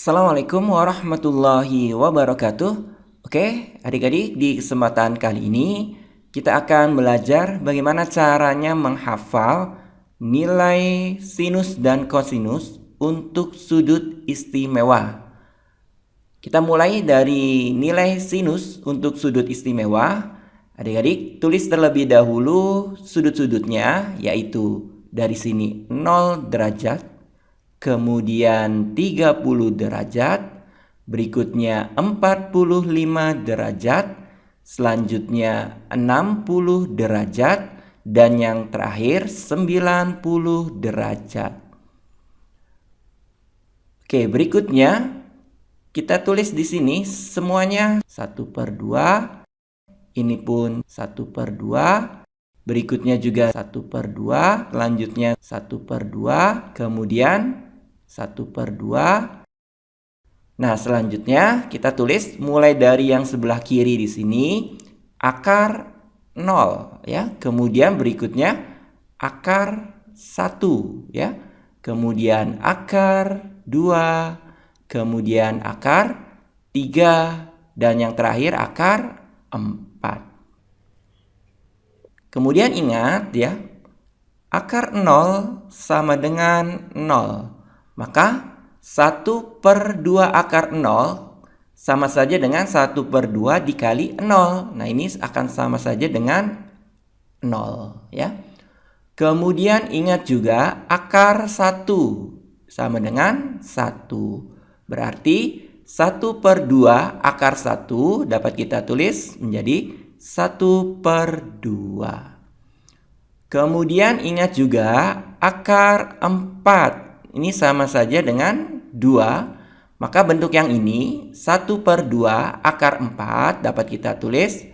Assalamualaikum warahmatullahi wabarakatuh. Oke, adik-adik, di kesempatan kali ini kita akan belajar bagaimana caranya menghafal nilai sinus dan kosinus untuk sudut istimewa. Kita mulai dari nilai sinus untuk sudut istimewa. Adik-adik, tulis terlebih dahulu sudut-sudutnya, yaitu dari sini 0 derajat. Kemudian 30 derajat, berikutnya 45 derajat, selanjutnya 60 derajat, dan yang terakhir 90 derajat. Oke, berikutnya kita tulis di sini semuanya 1/2, ini pun 1/2. Berikutnya juga 1/2, selanjutnya 1/2, kemudian 1/2. Nah, selanjutnya kita tulis mulai dari yang sebelah kiri di sini akar 0 ya. Kemudian berikutnya akar 1 ya. Kemudian akar 2, kemudian akar 3, dan yang terakhir akar 4. Kemudian ingat ya, akar 0 sama dengan 0. Maka 1/2 akar 0 sama saja dengan 1/2 dikali 0. Nah, ini akan sama saja dengan 0 ya. Kemudian ingat juga akar 1 sama dengan 1. Berarti 1/2 akar 1 dapat kita tulis menjadi 1/2. Kemudian ingat juga akar 4. Ini sama saja dengan 2. Maka bentuk yang ini 1/2 akar 4 dapat kita tulis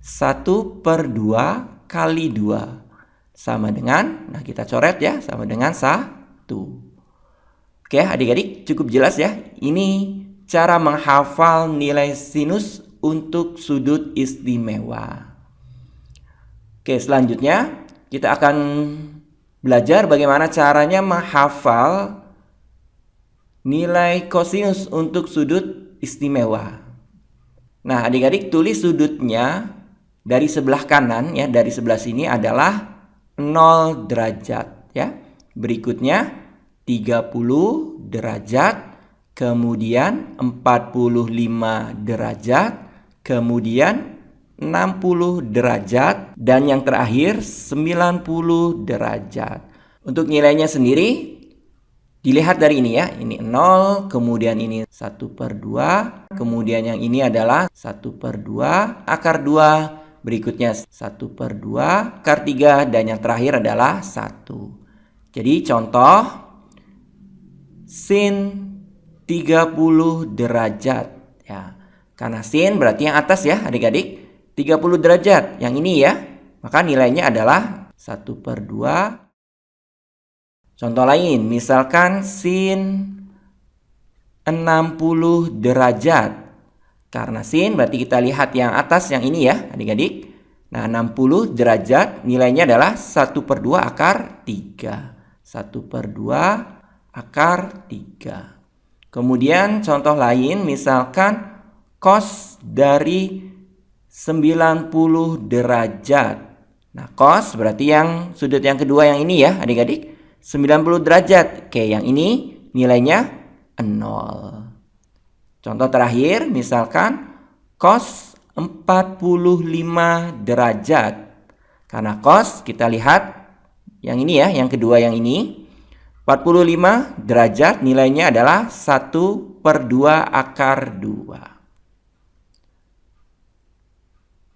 1/2 kali 2. Sama dengan, nah kita coret ya, sama dengan 1. Oke adik-adik, cukup jelas ya. Ini cara menghafal nilai sinus untuk sudut istimewa. Oke, selanjutnya kita akan belajar bagaimana caranya menghafal nilai kosinus untuk sudut istimewa. Nah, adik-adik tulis sudutnya dari sebelah kanan ya, dari sebelah sini adalah 0 derajat ya. Berikutnya 30 derajat, kemudian 45 derajat, kemudian 60 derajat, dan yang terakhir 90 derajat. Untuk nilainya sendiri dilihat dari ini ya. Ini 0, kemudian ini 1/2, kemudian yang ini adalah 1/2 akar 2, berikutnya 1/2 akar 3, dan yang terakhir adalah 1. Jadi contoh sin 30 derajat ya. Karena sin berarti yang atas ya adik-adik. 30 derajat yang ini ya, maka nilainya adalah 1/2. Contoh lain, misalkan sin 60 derajat. Karena sin berarti kita lihat yang atas yang ini ya adik-adik. Nah, 60 derajat nilainya adalah 1/2 akar 3. 1/2 akar 3. Kemudian contoh lain, misalkan cos dari 90 derajat. Nah, cos berarti yang sudut yang kedua yang ini ya adik-adik. 90 derajat. Oke, yang ini nilainya 0. Contoh terakhir, misalkan cos 45 derajat. Karena cos kita lihat yang ini ya, yang kedua yang ini. 45 derajat nilainya adalah 1/2 akar 2.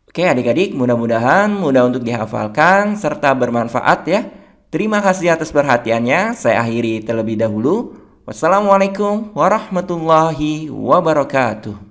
Oke adik-adik, mudah-mudahan mudah untuk dihafalkan serta bermanfaat ya. Terima kasih atas perhatiannya. Saya akhiri terlebih dahulu. Wassalamualaikum warahmatullahi wabarakatuh.